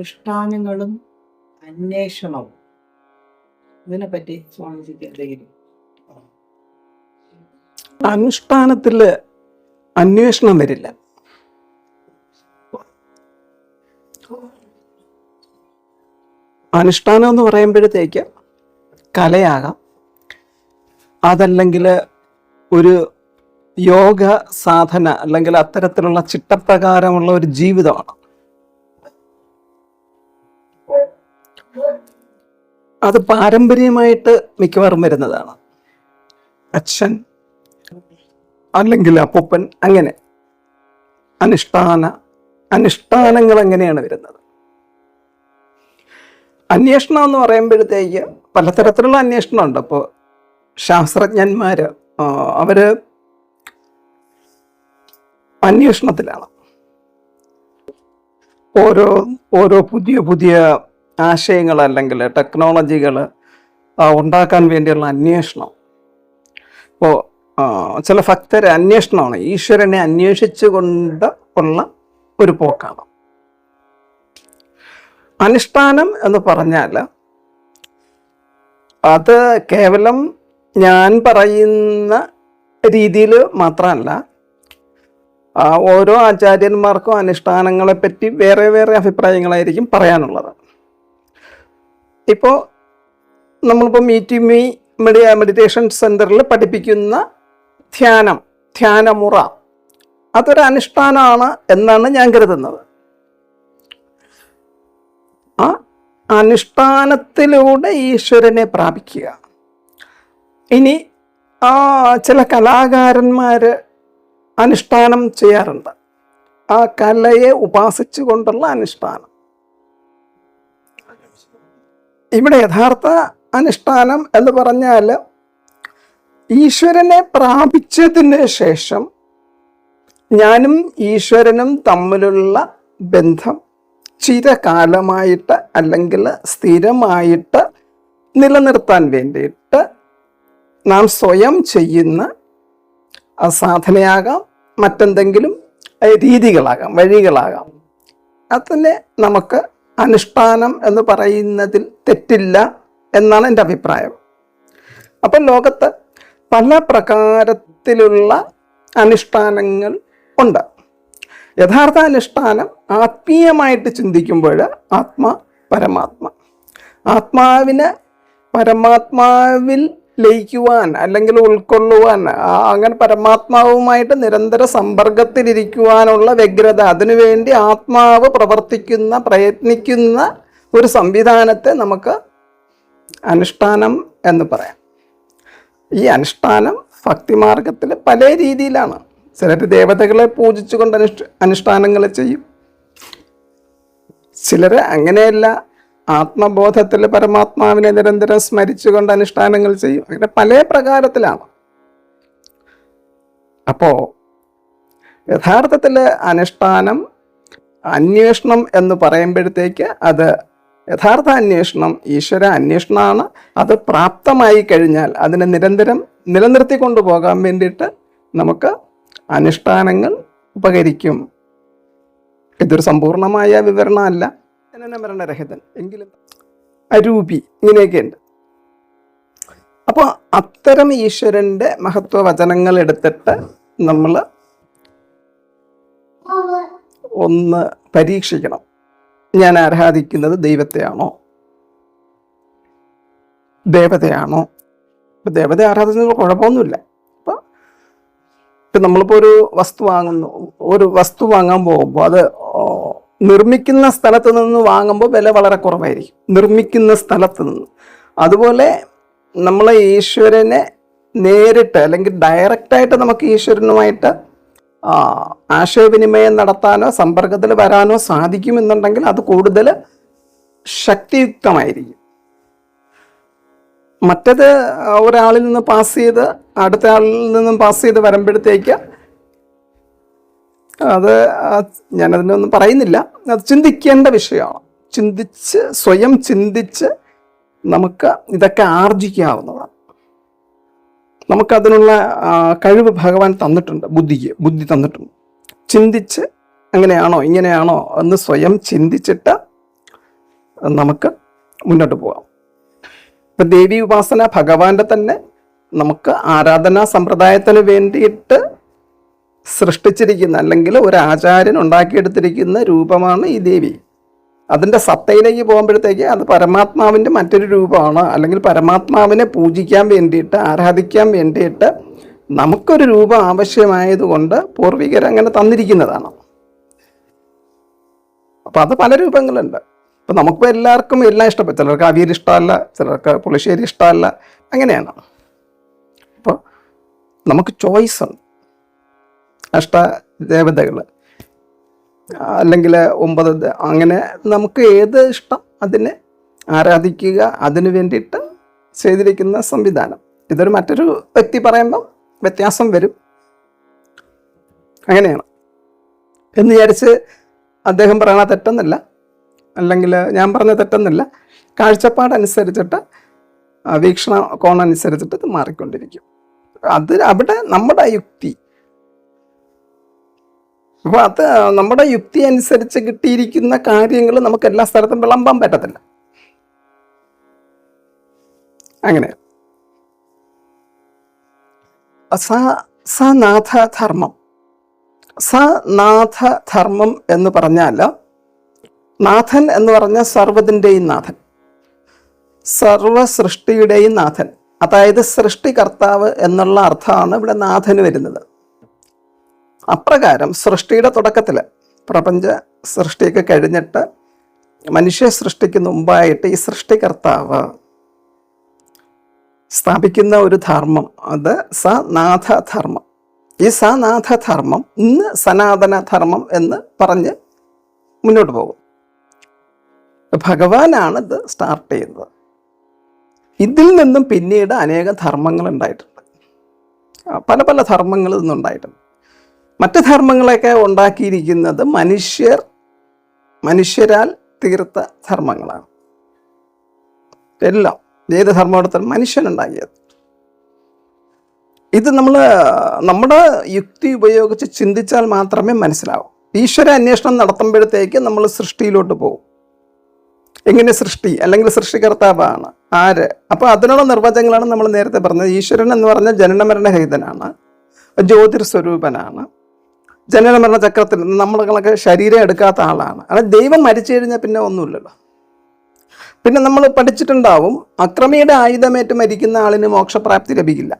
അനുഷ്ഠാനങ്ങളും അന്വേഷണവും ഇതിനെപ്പറ്റി സ്വാമിജിക്ക് എന്തെങ്കിലും? അനുഷ്ഠാനത്തില് അന്വേഷണം വരില്ല. അനുഷ്ഠാനം എന്ന് പറയുമ്പോഴത്തേക്ക് കലയാകാം, അതല്ലെങ്കിൽ ഒരു യോഗ സാധന, അല്ലെങ്കിൽ അത്തരത്തിലുള്ള ചിട്ടപ്രകാരമുള്ള ഒരു ജീവിതമാണ്. അത് പാരമ്പര്യമായിട്ട് മിക്കവാറും വരുന്നതാണ്. അച്ഛൻ അല്ലെങ്കിൽ അപ്പൂപ്പൻ, അങ്ങനെ അനുഷ്ഠാനങ്ങൾ എങ്ങനെയാണ് വരുന്നത്. അന്വേഷണം എന്ന് പറയുമ്പോഴത്തേക്ക് പലതരത്തിലുള്ള അന്വേഷണമുണ്ട്. അപ്പോൾ ശാസ്ത്രജ്ഞന്മാര് അവര് അന്വേഷണത്തിലാണ്. ഓരോ പുതിയ ആശയങ്ങൾ അല്ലെങ്കിൽ ടെക്നോളജികൾ ഉണ്ടാക്കാൻ വേണ്ടിയുള്ള അന്വേഷണം. ഇപ്പോൾ ചില ഭക്തര് അന്വേഷണമാണ്, ഈശ്വരനെ അന്വേഷിച്ചുകൊണ്ട് ഉള്ള ഒരു പോക്കാണ്. അനുഷ്ഠാനം എന്ന് പറഞ്ഞാൽ അത് കേവലം ഞാൻ പറയുന്ന രീതിയിൽ മാത്രമല്ല, ഓരോ ആചാര്യന്മാർക്കും അനുഷ്ഠാനങ്ങളെപ്പറ്റി വേറെ വേറെ അഭിപ്രായങ്ങളായിരിക്കും പറയാനുള്ളത്. ഇപ്പോൾ നമ്മളിപ്പോൾ മെഡിറ്റേഷൻ സെൻറ്ററിൽ പഠിപ്പിക്കുന്ന ധ്യാനമുറ അതൊരു അനുഷ്ഠാനമാണ് എന്നാണ് ഞാൻ കരുതുന്നത്. ആ അനുഷ്ഠാനത്തിലൂടെ ഈശ്വരനെ പ്രാപിക്കുക. ഇനി ചില കലാകാരന്മാർ അനുഷ്ഠാനം ചെയ്യാറുണ്ട്, ആ കലയെ ഉപാസിച്ചുകൊണ്ടുള്ള അനുഷ്ഠാനം. ഇവിടെ യഥാർത്ഥ അനുഷ്ഠാനം എന്ന് പറഞ്ഞാൽ ഈശ്വരനെ പ്രാപിച്ചതിന് ശേഷം ഞാനും ഈശ്വരനും തമ്മിലുള്ള ബന്ധം ചിരകാലമായിട്ട് അല്ലെങ്കിൽ സ്ഥിരമായിട്ട് നിലനിർത്താൻ വേണ്ടിയിട്ട് നാം സ്വയം ചെയ്യുന്ന സാധനയാകാം, മറ്റെന്തെങ്കിലും രീതികളാകാം, വഴികളാകാം. അതിനെ നമുക്ക് അനുഷ്ഠാനം എന്ന് പറയുന്നതിൽ തെറ്റില്ല എന്നാണ് എൻ്റെ അഭിപ്രായം. അപ്പം ലോകത്ത് പല പ്രകാരത്തിലുള്ള അനുഷ്ഠാനങ്ങൾ ഉണ്ട്. യഥാർത്ഥ അനുഷ്ഠാനം ആത്മീയമായിട്ട് ചിന്തിക്കുമ്പോൾ ആത്മാവിന് പരമാത്മാവിൽ ലയിക്കുവാൻ അല്ലെങ്കിൽ ഉൾക്കൊള്ളുവാൻ, അങ്ങനെ പരമാത്മാവുമായിട്ട് നിരന്തര സമ്പർക്കത്തിലിരിക്കുവാനുള്ള വ്യഗ്രത, അതിനുവേണ്ടി ആത്മാവ് പ്രയത്നിക്കുന്ന ഒരു സംവിധാനത്തെ നമുക്ക് അനുഷ്ഠാനം എന്ന് പറയാം. ഈ അനുഷ്ഠാനം ഭക്തിമാർഗത്തിൽ പല രീതിയിലാണ്. ചിലർ ദേവതകളെ പൂജിച്ചുകൊണ്ട് അനുഷ്ഠാനങ്ങൾ ചെയ്യും, ചിലർ അങ്ങനെയല്ല, ആത്മബോധത്തിൽ പരമാത്മാവിനെ നിരന്തരം സ്മരിച്ചുകൊണ്ട് അനുഷ്ഠാനങ്ങൾ ചെയ്യും. അങ്ങനെ പല പ്രകാരത്തിലാണ്. അപ്പോൾ യഥാർത്ഥത്തിൽ അനുഷ്ഠാനം അന്വേഷണം എന്ന് പറയുമ്പോഴത്തേക്ക് അത് യഥാർത്ഥ അന്വേഷണം ഈശ്വര അന്വേഷണമാണ്. അത് പ്രാപ്തമായി കഴിഞ്ഞാൽ അതിനെ നിരന്തരം നിലനിർത്തിക്കൊണ്ടു പോകാൻ വേണ്ടിയിട്ട് നമുക്ക് അനുഷ്ഠാനങ്ങൾ ഉപകരിക്കും. ഇതൊരു സമ്പൂർണമായ വിവരണമല്ല, മരണരഹിതൻ എങ്കിലും അരൂപി, ഇങ്ങനെയൊക്കെയുണ്ട്. അപ്പോൾ അത്തരം ഈശ്വരൻ്റെ മഹത്വ വചനങ്ങൾ എടുത്തിട്ട് നമ്മൾ ഒന്ന് പരീക്ഷിക്കണം. ഞാൻ ആരാധിക്കുന്നത് ദൈവത്തെയാണോ, ദേവതയാണോ? ഇപ്പം ദേവതയെ ആരാധിക്കുന്നത് കുഴപ്പമൊന്നുമില്ല. ഇപ്പം നമ്മളിപ്പോൾ ഒരു വസ്തു വാങ്ങാൻ പോകുമ്പോൾ അത് നിർമ്മിക്കുന്ന സ്ഥലത്ത് നിന്ന് വാങ്ങുമ്പോൾ വില വളരെ കുറവായിരിക്കും, നിർമ്മിക്കുന്ന സ്ഥലത്ത് നിന്ന്. അതുപോലെ നമ്മൾ ഈശ്വരനെ നേരിട്ട് അല്ലെങ്കിൽ ഡയറക്റ്റായിട്ട് നമുക്ക് ഈശ്വരനുമായിട്ട് ആശയവിനിമയം നടത്താനോ സമ്പർക്കത്തിൽ വരാനോ സാധിക്കുമെന്നുണ്ടെങ്കിൽ അത് കൂടുതൽ ശക്തിയുക്തമായിരിക്കും. മറ്റത് ഒരാളിൽ നിന്ന് അടുത്ത ആളിൽ നിന്നും പാസ് ചെയ്ത് വരുമ്പോഴത്തേക്ക് അത് ഞാനതിനൊന്നും പറയുന്നില്ല, അത് ചിന്തിക്കേണ്ട വിഷയമാണ്. സ്വയം ചിന്തിച്ച് നമുക്ക് ഇതൊക്കെ ആർജിക്കാവുന്നതാണ്. നമുക്കതിനുള്ള കഴിവ് ഭഗവാൻ തന്നിട്ടുണ്ട്, ബുദ്ധി തന്നിട്ടുണ്ട്. ചിന്തിച്ച് അങ്ങനെയാണോ ഇങ്ങനെയാണോ എന്ന് സ്വയം ചിന്തിച്ചിട്ട് നമുക്ക് മുന്നോട്ട് പോകാം. ഇപ്പം ദേവി ഉപാസന ഭഗവാന്റെ തന്നെ നമുക്ക് ആരാധനാ സമ്പ്രദായത്തിന് വേണ്ടിയിട്ട് സൃഷ്ടിച്ചിരിക്കുന്ന, അല്ലെങ്കിൽ ഒരു ആചാര്യൻ ഉണ്ടാക്കിയെടുത്തിരിക്കുന്ന രൂപമാണ് ഈ ദേവി. അതിൻ്റെ സത്തയിലേക്ക് പോകുമ്പോഴത്തേക്ക് അത് പരമാത്മാവിൻ്റെ മറ്റൊരു രൂപമാണ്, അല്ലെങ്കിൽ പരമാത്മാവിനെ പൂജിക്കാൻ വേണ്ടിയിട്ട്, ആരാധിക്കാൻ വേണ്ടിയിട്ട് നമുക്കൊരു രൂപം ആവശ്യമായതുകൊണ്ട് പൂർവികർ അങ്ങനെ തന്നിരിക്കുന്നതാണ്. അപ്പം അത് പല രൂപങ്ങളുണ്ട്. അപ്പം നമുക്കിപ്പോൾ എല്ലാവർക്കും എല്ലാം ഇഷ്ടപ്പെട്ടു. ചിലർക്ക് അവിയൽ ഇഷ്ടമല്ല, ചിലർക്ക് പുളിശ്ശേരി ഇഷ്ടമല്ല, അങ്ങനെയാണ്. അപ്പോൾ നമുക്ക് ചോയ്സ് ഉണ്ട്. അഷ്ടദേവതകൾ അല്ലെങ്കിൽ 9, അങ്ങനെ നമുക്ക് ഏത് ഇഷ്ടം അതിനെ ആരാധിക്കുക, അതിനു വേണ്ടിയിട്ട് ചെയ്തിരിക്കുന്ന സംവിധാനം. ഇതൊരു മറ്റൊരു വ്യക്തി പറയുമ്പം വ്യത്യാസം വരും, അങ്ങനെയാണ് എന്ന് വിചാരിച്ച് അദ്ദേഹം പറയണ തെറ്റെന്നില്ല, അല്ലെങ്കിൽ ഞാൻ പറഞ്ഞ തെറ്റെന്നില്ല. കാഴ്ചപ്പാടനുസരിച്ചിട്ട്, വീക്ഷണ കോണനുസരിച്ചിട്ട് ഇത് മാറിക്കൊണ്ടിരിക്കും. അത് അവിടെ നമ്മുടെ യുക്തി, അപ്പോൾ അത് നമ്മുടെ യുക്തി അനുസരിച്ച് കിട്ടിയിരിക്കുന്ന കാര്യങ്ങൾ നമുക്ക് എല്ലാ സ്ഥലത്തും വിളമ്പാൻ പറ്റത്തില്ല. അങ്ങനെ സനാഥധർമ്മം. സനാഥധർമ്മം എന്ന് പറഞ്ഞാൽ, നാഥൻ എന്ന് പറഞ്ഞാൽ സർവ്വതിൻ്റെയും നാഥൻ, സർവ സൃഷ്ടിയുടെയും നാഥൻ, അതായത് സൃഷ്ടികർത്താവ് എന്നുള്ള അർത്ഥമാണ് ഇവിടെ നാഥന് വരുന്നത്. അപ്രകാരം സൃഷ്ടിയുടെ തുടക്കത്തിൽ, പ്രപഞ്ച സൃഷ്ടിയൊക്കെ കഴിഞ്ഞിട്ട് മനുഷ്യ സൃഷ്ടിക്ക് മുമ്പായിട്ട് ഈ സൃഷ്ടികർത്താവ് സ്ഥാപിക്കുന്ന ഒരു ധർമ്മം, അത് സനാഥധർമ്മം. ഈ സനാഥധർമ്മം ഇന്ന് സനാതന ധർമ്മം എന്ന് പറഞ്ഞ് മുന്നോട്ട് പോകും. ഭഗവാനാണ് ഇത് സ്റ്റാർട്ട് ചെയ്യുന്നത്. ഇതിൽ നിന്നും പിന്നീട് അനേകം ധർമ്മങ്ങൾ ഉണ്ടായിട്ടുണ്ട്, പല പല ധർമ്മങ്ങൾ ഇന്നുണ്ടായിട്ടുണ്ട്. മറ്റ് ധർമ്മങ്ങളൊക്കെ ഉണ്ടാക്കിയിരിക്കുന്നത് മനുഷ്യരാൽ തീർത്ത ധർമ്മങ്ങളാണ്. എല്ലാം ഏത് ധർമ്മം എടുത്താലും മനുഷ്യനുണ്ടാക്കിയത്. ഇത് നമ്മുടെ യുക്തി ഉപയോഗിച്ച് ചിന്തിച്ചാൽ മാത്രമേ മനസ്സിലാവൂ. ഈശ്വര അന്വേഷണം നടത്തുമ്പോഴത്തേക്ക് നമ്മൾ സൃഷ്ടിയിലോട്ട് പോകും. എങ്ങനെ സൃഷ്ടി, അല്ലെങ്കിൽ സൃഷ്ടികർത്താവാണ് ആര്? അപ്പോൾ അതിനുള്ള നിർവചനങ്ങളാണ് നമ്മൾ നേരത്തെ പറഞ്ഞത്. ഈശ്വരൻ എന്ന് പറഞ്ഞാൽ ജനനമരണരഹിതനാണ്, ജ്യോതിർസ്വരൂപനാണ്, ജനനമരണ ചക്രത്തിൽ നമ്മളൊക്കെ ശരീരം എടുക്കാത്ത ആളാണ്. അതായത് ദൈവം മരിച്ചു കഴിഞ്ഞാൽ പിന്നെ ഒന്നുമില്ലല്ലോ. പിന്നെ നമ്മൾ പഠിച്ചിട്ടുണ്ടാവും, അക്രമിയുടെ ആയുധമേറ്റ് മരിക്കുന്ന ആളിന് മോക്ഷപ്രാപ്തി ലഭിക്കില്ല.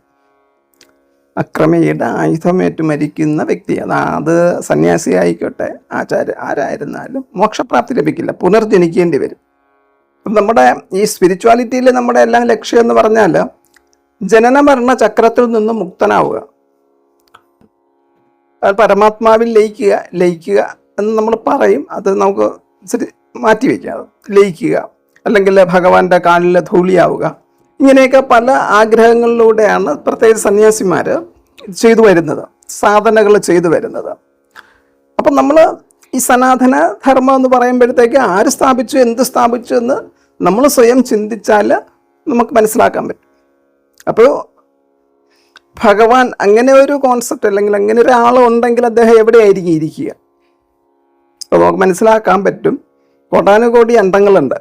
അക്രമിയുടെ ആയുധമേറ്റ് മരിക്കുന്ന വ്യക്തി, അത് സന്യാസി ആയിക്കോട്ടെ, ആചാര്യ ആരായിരുന്നാലും മോക്ഷപ്രാപ്തി ലഭിക്കില്ല, പുനർജനിക്കേണ്ടി വരും. നമ്മുടെ ഈ സ്പിരിച്വാലിറ്റിയിൽ നമ്മുടെ എല്ലാം ലക്ഷ്യം എന്ന് പറഞ്ഞാൽ ജനനമരണ ചക്രത്തിൽ നിന്നും മുക്തനാവുക, പരമാത്മാവിൽ ലയിക്കുക എന്ന് നമ്മൾ പറയും. അത് നമുക്ക് ഇച്ചിരി മാറ്റിവെക്കാം. ലയിക്കുക, അല്ലെങ്കിൽ ഭഗവാന്റെ കാലിൽ ധൂളിയാവുക, ഇങ്ങനെയൊക്കെ പല ആഗ്രഹങ്ങളിലൂടെയാണ് പ്രത്യേകിച്ച് സന്യാസിമാർ ചെയ്തു വരുന്നത്, സാധനകൾ ചെയ്തു വരുന്നത്. അപ്പം നമ്മൾ ഈ സനാതന ധർമ്മം എന്ന് പറയുമ്പോഴത്തേക്ക് ആര് സ്ഥാപിച്ചു, എന്ത് സ്ഥാപിച്ചു എന്ന് നമ്മൾ സ്വയം ചിന്തിച്ചാൽ നമുക്ക് മനസ്സിലാക്കാൻ പറ്റും. അപ്പോൾ ഭഗവാൻ അങ്ങനെ ഒരു കോൺസെപ്റ്റ്, അല്ലെങ്കിൽ അങ്ങനെ ഒരാളുണ്ടെങ്കിൽ അദ്ദേഹം എവിടെയായിരിക്കും ഇരിക്കുക? അപ്പോൾ നമുക്ക് മനസ്സിലാക്കാൻ പറ്റും. കോടാനുകോടി അണ്ടങ്ങളുണ്ട്,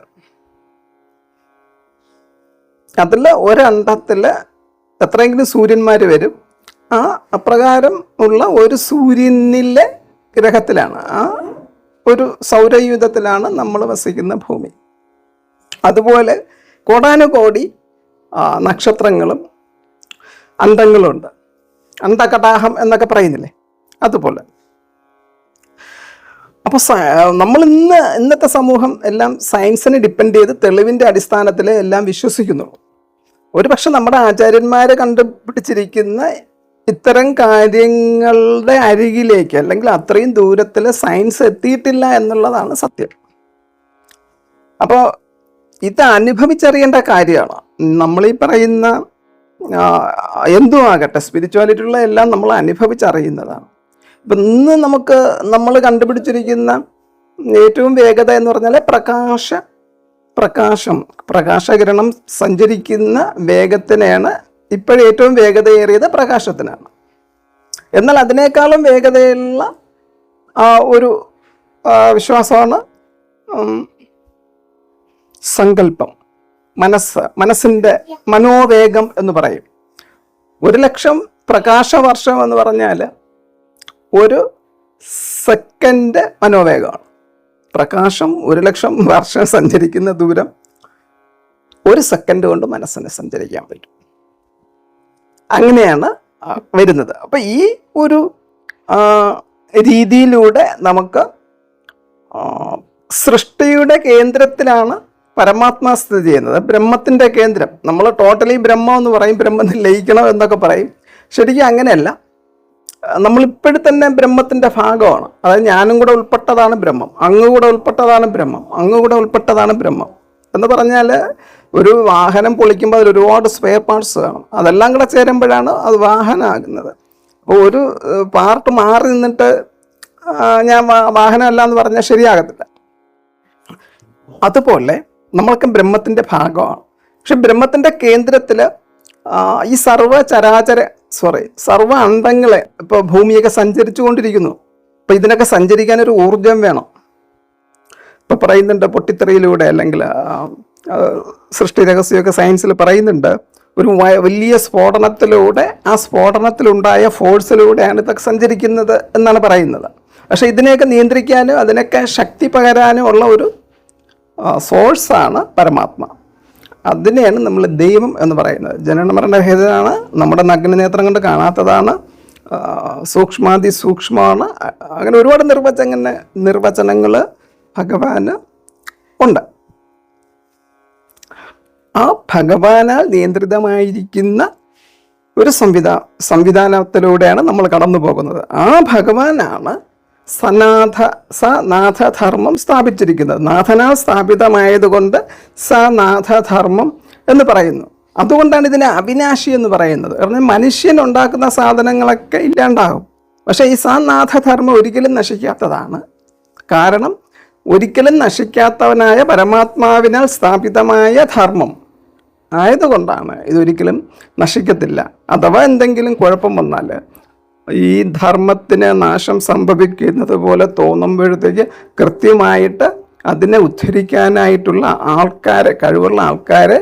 അതിൽ ഒരണ്ടത്തിൽ എത്രയെങ്കിലും സൂര്യന്മാർ വരും. അപ്രകാരം ഉള്ള ഒരു സൂര്യനിലെ ഗ്രഹത്തിലാണ്, ആ ഒരു സൗരയൂഥത്തിലാണ് നമ്മൾ വസിക്കുന്ന ഭൂമി. അതുപോലെ കോടാനുകോടി നക്ഷത്രങ്ങളും അണ്ടങ്ങളുണ്ട്. അണ്ടകടാഹം എന്നൊക്കെ പറയുന്നില്ലേ, അതുപോലെ. അപ്പോൾ നമ്മൾ ഇന്നത്തെ സമൂഹം എല്ലാം സയൻസിനെ ഡിപ്പെൻഡ് ചെയ്ത് തെളിവിൻ്റെ അടിസ്ഥാനത്തിൽ എല്ലാം വിശ്വസിക്കുന്നുള്ളൂ. ഒരു പക്ഷെ നമ്മുടെ ആചാര്യന്മാർ കണ്ടുപിടിച്ചിരിക്കുന്ന ഇത്തരം കാര്യങ്ങളുടെ അരികിലേക്ക്, അല്ലെങ്കിൽ അത്രയും ദൂരത്തിൽ സയൻസ് എത്തിയിട്ടില്ല എന്നുള്ളതാണ് സത്യം. അപ്പോൾ ഇത് അനുഭവിച്ചറിയേണ്ട കാര്യമാണ്. നമ്മളീ പറയുന്ന എന്തും ആകട്ടെ, സ്പിരിച്വാലിറ്റിയുള്ള എല്ലാം നമ്മൾ അനുഭവിച്ചറിയുന്നതാണ്. ഇപ്പം ഇന്ന് നമ്മൾ കണ്ടുപിടിച്ചിരിക്കുന്ന ഏറ്റവും വേഗത എന്ന് പറഞ്ഞാൽ പ്രകാശകിരണം സഞ്ചരിക്കുന്ന വേഗത്തിനാണ് ഇപ്പോഴേറ്റവും വേഗതയേറിയത്, പ്രകാശത്തിനാണ്. എന്നാൽ അതിനേക്കാളും വേഗതയുള്ള ഒരു വിശ്വാസമാണ് സങ്കല്പം, മനസ്സിൻ്റെ മനോവേഗം എന്ന് പറയും. 1,00,000 പ്രകാശവർഷം എന്ന് പറഞ്ഞാൽ 1 സെക്കൻഡ് മനോവേഗമാണ്. പ്രകാശം 1,00,000 വർഷം സഞ്ചരിക്കുന്ന ദൂരം 1 സെക്കൻഡ് കൊണ്ട് മനസ്സിന് സഞ്ചരിക്കാൻ പറ്റും. അങ്ങനെയാണ് വരുന്നത്. അപ്പം ഈ ഒരു രീതിയിലൂടെ നമുക്ക് സൃഷ്ടിയുടെ കേന്ദ്രത്തിലാണ് പരമാത്മാ സ്ഥിതി ചെയ്യുന്നത്. ബ്രഹ്മത്തിൻ്റെ കേന്ദ്രം. നമ്മൾ ടോട്ടലി ബ്രഹ്മം എന്ന് പറയും, ബ്രഹ്മത്തിൽ ലയിക്കണം എന്നൊക്കെ പറയും. ശരിക്കും അങ്ങനെയല്ല. നമ്മളിപ്പോഴും തന്നെ ബ്രഹ്മത്തിൻ്റെ ഭാഗമാണ്. അതായത് ഞാനും കൂടെ ഉൾപ്പെട്ടതാണ് ബ്രഹ്മം, അങ്ങ് കൂടെ ഉൾപ്പെട്ടതാണ് ബ്രഹ്മം, അങ്ങ് കൂടെ ഉൾപ്പെട്ടതാണ് ബ്രഹ്മം എന്ന് പറഞ്ഞാൽ ഒരു വാഹനം പൊളിക്കുമ്പോൾ അതിൽ ഒരുപാട് സ്പെയർ പാർട്സ് കാണും. അതെല്ലാം കൂടെ ചേരുമ്പോഴാണ് അത് വാഹനമാകുന്നത്. അപ്പോൾ ഒരു പാർട്ട് മാറി നിന്നിട്ട് ഞാൻ വാഹനമല്ല എന്ന് പറഞ്ഞാൽ ശരിയാകത്തില്ല. അതുപോലെ നമ്മൾക്ക് ബ്രഹ്മത്തിൻ്റെ ഭാഗമാണ്. പക്ഷെ ബ്രഹ്മത്തിൻ്റെ കേന്ദ്രത്തിൽ ഈ സർവ്വ അണ്ടങ്ങളെ ഇപ്പോൾ ഭൂമിയൊക്കെ സഞ്ചരിച്ചു കൊണ്ടിരിക്കുന്നു. അപ്പോൾ ഇതിനൊക്കെ സഞ്ചരിക്കാനൊരു ഊർജം വേണം. ഇപ്പോൾ പറയുന്നുണ്ട് പൊട്ടിത്തെറിയിലൂടെ, അല്ലെങ്കിൽ സൃഷ്ടി രഹസ്യമൊക്കെ സയൻസിൽ പറയുന്നുണ്ട്, ഒരു വലിയ സ്ഫോടനത്തിലൂടെ ആ സ്ഫോടനത്തിലുണ്ടായ ഫോഴ്സിലൂടെയാണ് ഇതൊക്കെ സഞ്ചരിക്കുന്നത് എന്നാണ് പറയുന്നത്. പക്ഷെ ഇതിനെയൊക്കെ നിയന്ത്രിക്കാനും അതിനൊക്കെ ശക്തി പകരാനും ഉള്ള ഒരു സോഴ്സാണ് പരമാത്മ. അതിനെയാണ് നമ്മൾ ദൈവം എന്ന് പറയുന്നത്. ജനനമരണരഹിതനാണ്, നമ്മുടെ നഗ്ന നേത്രം കൊണ്ട് കാണാത്തതാണ്, സൂക്ഷ്മാതി സൂക്ഷ്മമാണ്. അങ്ങനെ ഒരുപാട് നിർവചനങ്ങൾ ഭഗവാന് ഉണ്ട്. ആ ഭഗവാനാൽ നിയന്ത്രിതമായിരിക്കുന്ന ഒരു സംവിധാനത്തിലൂടെയാണ് നമ്മൾ കടന്നു പോകുന്നത്. ആ ഭഗവാനാണ് സനാഥധർമ്മം സ്ഥാപിച്ചിരിക്കുന്നത്. നാഥനാൽ സ്ഥാപിതമായതുകൊണ്ട് സനാഥധർമ്മം എന്ന് പറയുന്നു. അതുകൊണ്ടാണ് ഇതിനെ അവിനാശി എന്ന് പറയുന്നത്. കാരണം മനുഷ്യൻ ഉണ്ടാക്കുന്ന സാധനങ്ങളൊക്കെ ഇല്ലാണ്ടാകും, പക്ഷേ ഈ സനാഥധർമ്മം ഒരിക്കലും നശിക്കാത്തതാണ്. കാരണം ഒരിക്കലും നശിക്കാത്തവനായ പരമാത്മാവിനാൽ സ്ഥാപിതമായ ധർമ്മം ആയതുകൊണ്ടാണ് ഇതൊരിക്കലും നശിക്കത്തില്ല. അഥവാ എന്തെങ്കിലും കുഴപ്പം വന്നാൽ ഈ ധർമ്മത്തിന് നാശം സംഭവിക്കുന്നത് പോലെ തോന്നുമ്പോഴത്തേക്ക് കൃത്യമായിട്ട് അതിനെ ഉദ്ധരിക്കാനായിട്ടുള്ള ആൾക്കാരെ, കഴിവുള്ള ആൾക്കാരെ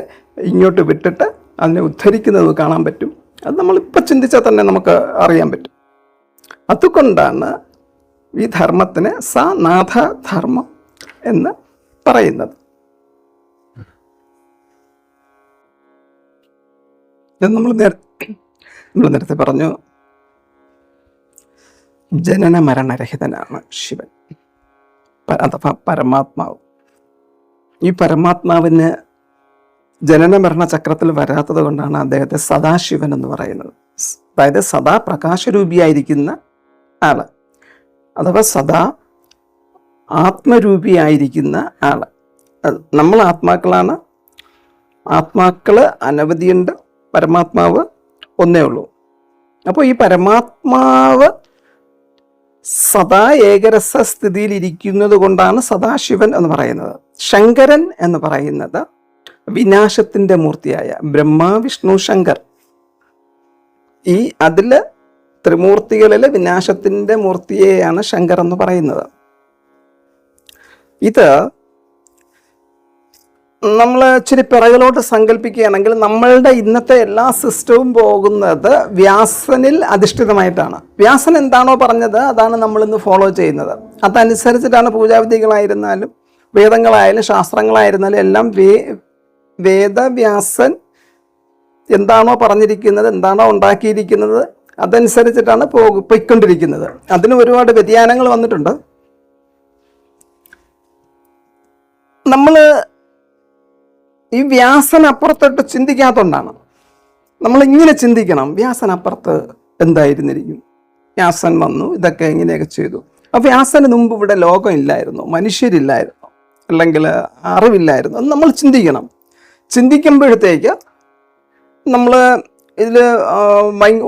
ഇങ്ങോട്ട് വിട്ടിട്ട് അതിനെ ഉദ്ധരിക്കുന്നത് കാണാൻ പറ്റും. അത് നമ്മളിപ്പോൾ ചിന്തിച്ചാൽ തന്നെ നമുക്ക് അറിയാൻ പറ്റും. അതുകൊണ്ടാണ് ഈ ധർമ്മത്തിന് സനാഥധർമ്മം എന്ന് പറയുന്നത്. നമ്മൾ നേരത്തെ പറഞ്ഞു, ജനന മരണരഹിതനാണ് ശിവൻ അഥവാ പരമാത്മാവ്. ഈ പരമാത്മാവിന് ജനന മരണ ചക്രത്തിൽ വരാത്തത് കൊണ്ടാണ് അദ്ദേഹത്തെ സദാശിവൻ എന്ന് പറയുന്നത്. അതായത് സദാ പ്രകാശരൂപിയായിരിക്കുന്ന ആള്, അഥവാ സദാ ആത്മരൂപിയായിരിക്കുന്ന ആള്. നമ്മൾ ആത്മാക്കളാണ്. ആത്മാക്കള് അനവധിയുണ്ട്, പരമാത്മാവ് ഒന്നേ ഉള്ളൂ. അപ്പോൾ ഈ പരമാത്മാവ് സദാ ഏകരസ സ്ഥിതിയിൽ ഇരിക്കുന്നത് കൊണ്ടാണ് സദാശിവൻ എന്ന് പറയുന്നത്. ശങ്കരൻ എന്ന് പറയുന്നത് വിനാശത്തിന്റെ മൂർത്തിയായ ബ്രഹ്മ വിഷ്ണു ശങ്കർ. ഈ അതില് ത്രിമൂർത്തികളിൽ വിനാശത്തിന്റെ മൂർത്തിയെയാണ് ശങ്കർ എന്ന് പറയുന്നത്. ഇത് നമ്മൾ ഇച്ചിരി പിറകിലോട്ട് സങ്കല്പിക്കുകയാണെങ്കിൽ നമ്മളുടെ ഇന്നത്തെ എല്ലാ സിസ്റ്റവും പോകുന്നത് വ്യാസനിൽ അധിഷ്ഠിതമായിട്ടാണ്. വ്യാസൻ എന്താണോ പറഞ്ഞത് അതാണ് നമ്മളിന്ന് ഫോളോ ചെയ്യുന്നത്. അതനുസരിച്ചിട്ടാണ് പൂജാവിധികളായിരുന്നാലും വേദങ്ങളായാലും ശാസ്ത്രങ്ങളായിരുന്നാലും എല്ലാം വേദവ്യാസൻ എന്താണോ പറഞ്ഞിരിക്കുന്നത്, എന്താണോ ഉണ്ടാക്കിയിരിക്കുന്നത് അതനുസരിച്ചിട്ടാണ് പോയിക്കൊണ്ടിരിക്കുന്നത്. അതിന് ഒരുപാട് വ്യതിയാനങ്ങൾ വന്നിട്ടുണ്ട്. നമ്മൾ ഈ വ്യാസനപ്പുറത്തോട്ട് ചിന്തിക്കാത്തതുകൊണ്ടാണ്. നമ്മളിങ്ങനെ ചിന്തിക്കണം, വ്യാസനപ്പുറത്ത് എന്തായിരുന്നിരിക്കും, വ്യാസൻ വന്നു ഇതൊക്കെ എങ്ങനെയൊക്കെ ചെയ്തു. അപ്പോൾ വ്യാസന് മുമ്പ് ഇവിടെ ലോകം ഇല്ലായിരുന്നു, മനുഷ്യരില്ലായിരുന്നു, അല്ലെങ്കിൽ അറിവില്ലായിരുന്നു. അത് നമ്മൾ ചിന്തിക്കണം. ചിന്തിക്കുമ്പോഴത്തേക്ക് നമ്മൾ ഇതിൽ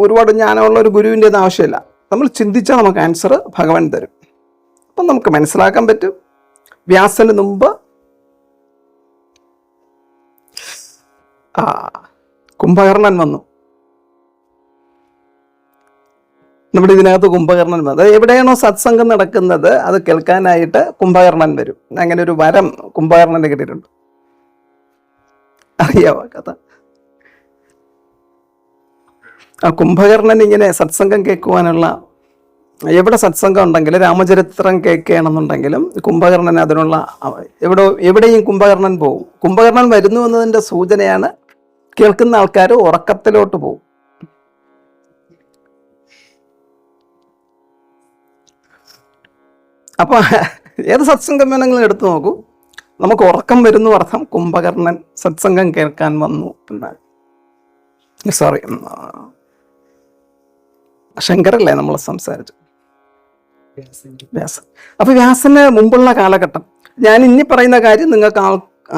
ഒരുപാട് ജ്ഞാനമുള്ള ഒരു ഗുരുവിൻ്റെ ഒന്നും ആവശ്യമില്ല. നമ്മൾ ചിന്തിച്ചാൽ നമുക്ക് ആൻസർ ഭഗവാൻ തരും. അപ്പം നമുക്ക് മനസ്സിലാക്കാൻ പറ്റും വ്യാസന് മുമ്പ് കുംഭകർണൻ വന്നു. നമ്മുടെ ഇതിനകത്ത് കുംഭകർണൻ വന്നു. അത് എവിടെയാണോ സത്സംഗം നടക്കുന്നത് അത് കേൾക്കാനായിട്ട് കുംഭകർണൻ വരും. അങ്ങനെ ഒരു വരം കുംഭകർണന് കിട്ടിയിട്ടുണ്ട്. അറിയാവോ കഥ? ആ കുംഭകർണൻ ഇങ്ങനെ സത്സംഗം കേൾക്കുവാനുള്ള, എവിടെ സത്സംഗം ഉണ്ടെങ്കിലും രാമചരിത്രം കേൾക്കുകയാണെന്നുണ്ടെങ്കിലും കുംഭകർണൻ അതിനുള്ള എവിടെയും കുംഭകർണൻ പോകും. കുംഭകർണൻ വരുന്നു എന്നതിൻ്റെ സൂചനയാണ് കേൾക്കുന്ന ആൾക്കാർ ഉറക്കത്തിലോട്ട് പോകും. അപ്പൊ ഏത് സത്സംഗം വേണമെങ്കിലും എടുത്തു നോക്കൂ, നമുക്ക് ഉറക്കം വരുന്നു അർത്ഥം കുംഭകർണൻ സത്സംഗം കേൾക്കാൻ വന്നു എന്നാണ്. സോറി, ശങ്കരല്ലേ നമ്മൾ സംസാരിച്ചു, വ്യാസൻ. അപ്പൊ വ്യാസന് മുമ്പുള്ള കാലഘട്ടം, ഞാൻ ഇനി പറയുന്ന കാര്യം നിങ്ങൾക്ക്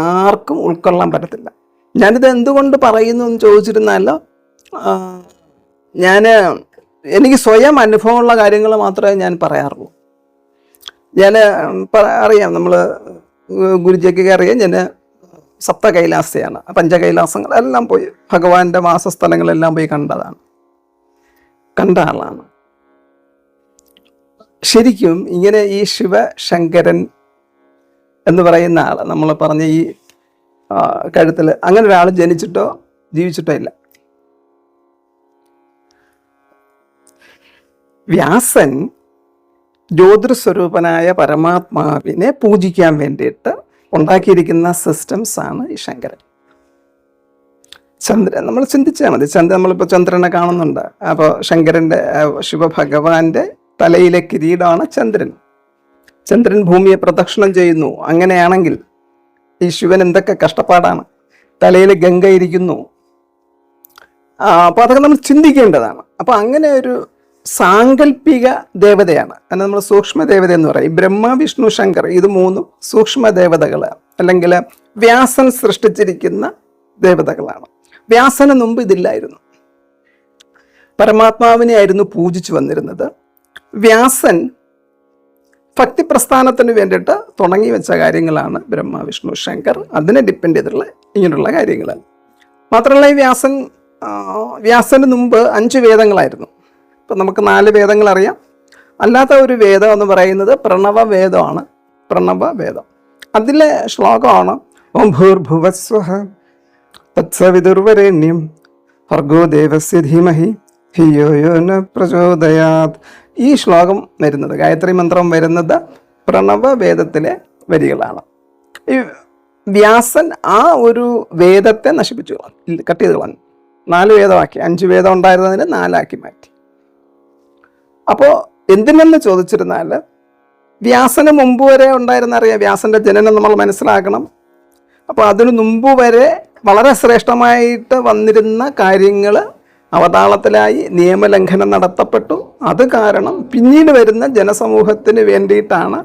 ആർക്കും ഉൾക്കൊള്ളാൻ പറ്റത്തില്ല. ഞാനിത് എന്തുകൊണ്ട് പറയുന്നു എന്ന് ചോദിച്ചിരുന്നല്ലോ, എനിക്ക് സ്വയം അനുഭവമുള്ള കാര്യങ്ങൾ മാത്രമേ ഞാൻ പറയാറുള്ളൂ. ഞാൻ അറിയാം, നമ്മൾ ഗുരുജിക്കൊക്കെ അറിയാം, ഞാൻ സപ്ത കൈലാസയാണ്, പഞ്ചകൈലാസങ്ങളെല്ലാം പോയി ഭഗവാന്റെ വാസസ്ഥലങ്ങളെല്ലാം പോയി കണ്ട ആളാണ്. ശരിക്കും ഇങ്ങനെ ഈ ശിവശങ്കരൻ എന്ന് പറയുന്ന ആൾ, നമ്മൾ പറഞ്ഞ ഈ കഴുത്തിൽ അങ്ങനെ ഒരാൾ ജനിച്ചിട്ടോ ജീവിച്ചിട്ടോ ഇല്ല. വ്യാസൻ ജ്യോതിർസ്വരൂപനായ പരമാത്മാവിനെ പൂജിക്കാൻ വേണ്ടിയിട്ട് ഉണ്ടാക്കിയിരിക്കുന്ന സിസ്റ്റംസ് ആണ് ഈ ശങ്കരൻ. ചന്ദ്രൻ നമ്മൾ ചിന്തിച്ചാൽ മതി. നമ്മളിപ്പോൾ ചന്ദ്രനെ കാണുന്നുണ്ട്. അപ്പോൾ ശങ്കരൻ്റെ ശിവഭഗവാന്റെ തലയിലെ കിരീടമാണ് ചന്ദ്രൻ. ചന്ദ്രൻ ഭൂമിയെ പ്രദക്ഷിണം ചെയ്യുന്നു. അങ്ങനെയാണെങ്കിൽ ഈ ശിവൻ എന്തൊക്കെ കഷ്ടപ്പാടാണ്. തലയിൽ ഗംഗ ഇരിക്കുന്നു. അപ്പോൾ അതൊക്കെ നമ്മൾ ചിന്തിക്കേണ്ടതാണ്. അപ്പോൾ അങ്ങനെ ഒരു സാങ്കല്പിക ദേവതയാണ്. അതിന് നമ്മൾ സൂക്ഷ്മ ദേവത എന്ന് പറയും. ബ്രഹ്മ, വിഷ്ണു, ശങ്കർ, ഇത് മൂന്നും സൂക്ഷ്മ ദേവതകളാണ്, അല്ലെങ്കിൽ വ്യാസൻ സൃഷ്ടിച്ചിരിക്കുന്ന ദേവതകളാണ്. വ്യാസന് മുമ്പ് ഇതില്ലായിരുന്നു. പരമാത്മാവിനെ ആയിരുന്നു പൂജിച്ചു വന്നിരുന്നത്. വ്യാസൻ ഭക്തിപ്രസ്ഥാനത്തിന് വേണ്ടിയിട്ട് തുടങ്ങി വെച്ച കാര്യങ്ങളാണ് ബ്രഹ്മ, വിഷ്ണു, ശങ്കർ. അതിനെ ഡിപ്പെൻഡ് ചെയ്തിട്ടുള്ള ഇങ്ങനെയുള്ള കാര്യങ്ങൾ. മാത്രമല്ല ഈ വ്യാസന് മുമ്പ് 5 വേദങ്ങളായിരുന്നു. ഇപ്പം നമുക്ക് 4 വേദങ്ങൾ അറിയാം. അല്ലാത്ത ഒരു വേദം എന്ന് പറയുന്നത് പ്രണവവേദമാണ്. പ്രണവവേദം, അതിലെ ശ്ലോകമാണ് ഓം ഭൂർഭുവസ്വഃ തത്സവിതുർവരേണ്യം ഭർഗോ ദേവസ്യ ധീമഹി ധിയോ യോ ന പ്രചോദയാത്. ഈ ശ്ലോകം വരുന്നത്, ഗായത്രി മന്ത്രം വരുന്നത് പ്രണവവേദത്തിലെ വരികളാണ്. ഈ വ്യാസൻ ആ ഒരു വേദത്തെ നശിപ്പിച്ചു കളഞ്ഞു, കട്ട് ചെയ്ത് കളഞ്ഞു. 4 വേദമാക്കി. 5 വേദം ഉണ്ടായിരുന്നതിന് 4 ആക്കി മാറ്റി. അപ്പോൾ എന്തിനെന്ന് ചോദിച്ചിരുന്നാൽ, വ്യാസന് മുമ്പ് വരെ ഉണ്ടായിരുന്ന, അറിയാം വ്യാസന്റെ ജനനം നമ്മൾ മനസ്സിലാക്കണം. അപ്പോൾ അതിനു മുമ്പ് വരെ വളരെ ശ്രേഷ്ഠമായിട്ട് വന്നിരുന്ന കാര്യങ്ങൾ അവതാളത്തിലായി, നിയമലംഘനം നടത്തപ്പെട്ടു. അത് കാരണം പിന്നീട് വരുന്ന ജനസമൂഹത്തിന് വേണ്ടിയിട്ടാണ്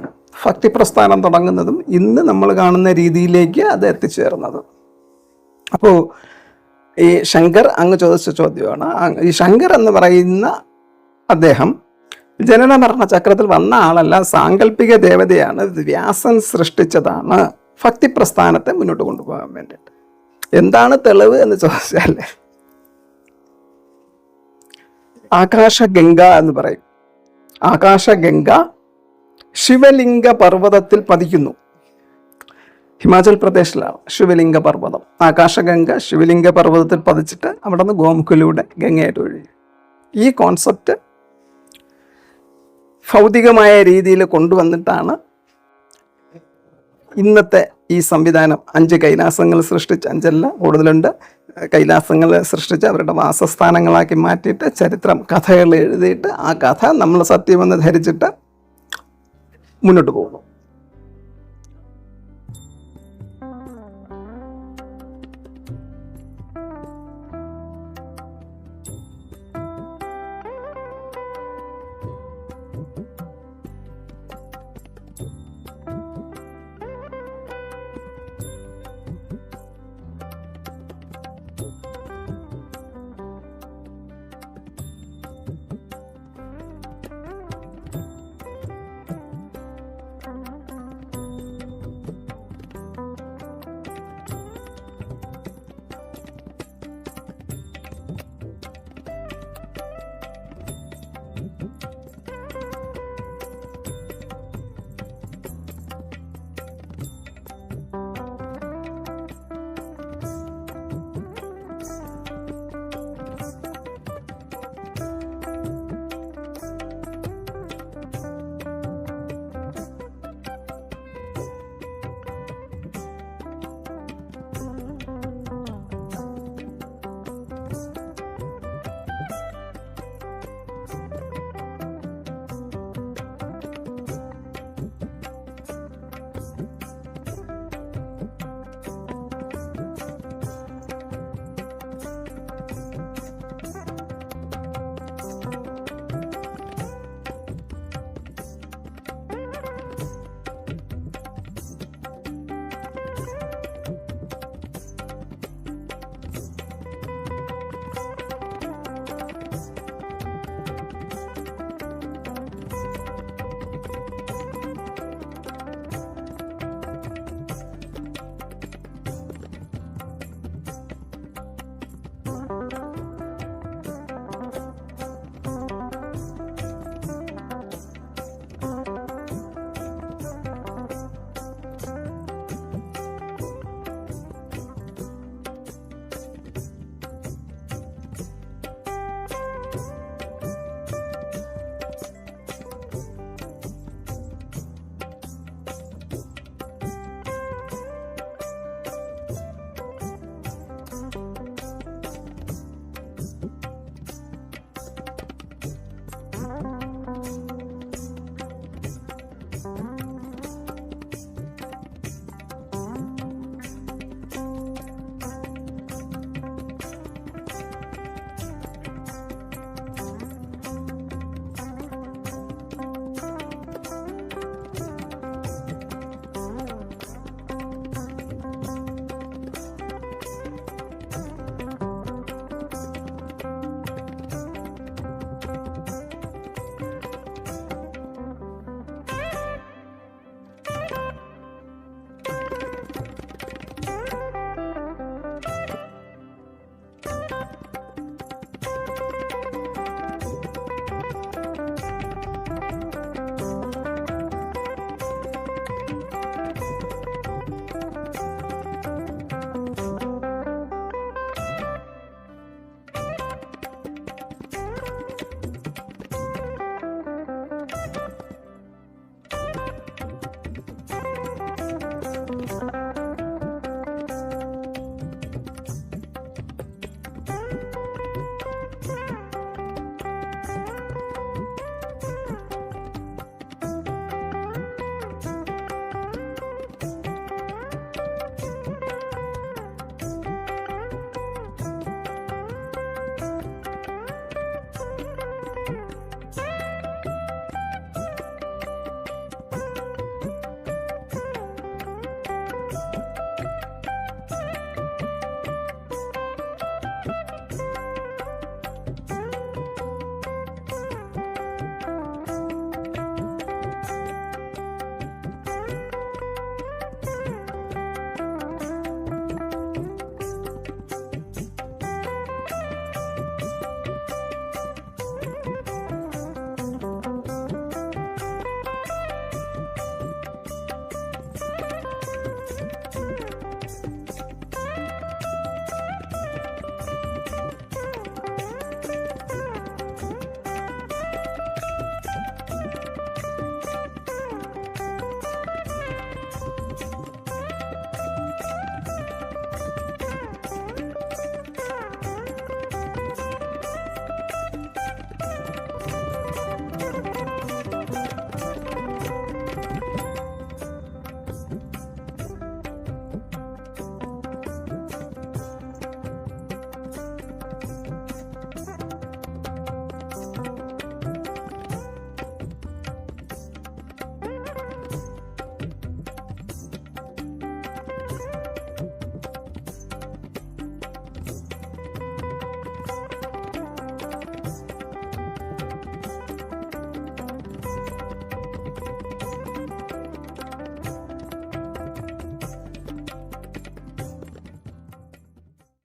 ഭക്തിപ്രസ്ഥാനം തുടങ്ങുന്നതും ഇന്ന് നമ്മൾ കാണുന്ന രീതിയിലേക്ക് അത് എത്തിച്ചേർന്നത്. അപ്പോൾ ഈ ശങ്കർ അങ്ങ് ചോദിച്ച ചോദ്യമാണ്. ഈ ശങ്കർ എന്ന് പറയുന്ന അദ്ദേഹം ജനന മരണ ചക്രത്തിൽ വന്ന ആളല്ല, സാങ്കല്പിക ദേവതയാണ്. വ്യാസൻ സൃഷ്ടിച്ചതാണ് ഭക്തിപ്രസ്ഥാനത്തെ മുന്നോട്ട് കൊണ്ടുപോകാൻ വേണ്ടിയിട്ട്. എന്താണ് തെളിവ് എന്ന് ചോദിച്ചാൽ, ആകാശഗംഗ എന്ന് പറയും. ആകാശഗംഗ ശിവലിംഗ പർവ്വതത്തിൽ പതിക്കുന്നു. ഹിമാചൽ പ്രദേശിലാണ് ശിവലിംഗ പർവ്വതം. ആകാശഗംഗ ശിവലിംഗ പർവ്വതത്തിൽ പതിച്ചിട്ട് അവിടെ നിന്ന് ഗോമുഖിലൂടെ ഗംഗയായിട്ട് ഒഴുകി. ഈ കോൺസെപ്റ്റ് ഭൗതികമായ രീതിയിൽ കൊണ്ടുവന്നിട്ടാണ് ഇന്നത്തെ ഈ സംവിധാനം. 5 കൈലാസങ്ങൾ സൃഷ്ടിച്ച്, 5 കൂടുതലുണ്ട്, കൈലാസങ്ങൾ സൃഷ്ടിച്ച് അവരുടെ വാസസ്ഥാനങ്ങളാക്കി മാറ്റിയിട്ട് ചരിത്രം, കഥകൾ എഴുതിയിട്ട് ആ കഥ നമ്മൾ സത്യമെന്ന് ധരിച്ചിട്ട് മുന്നോട്ട് പോകുന്നു.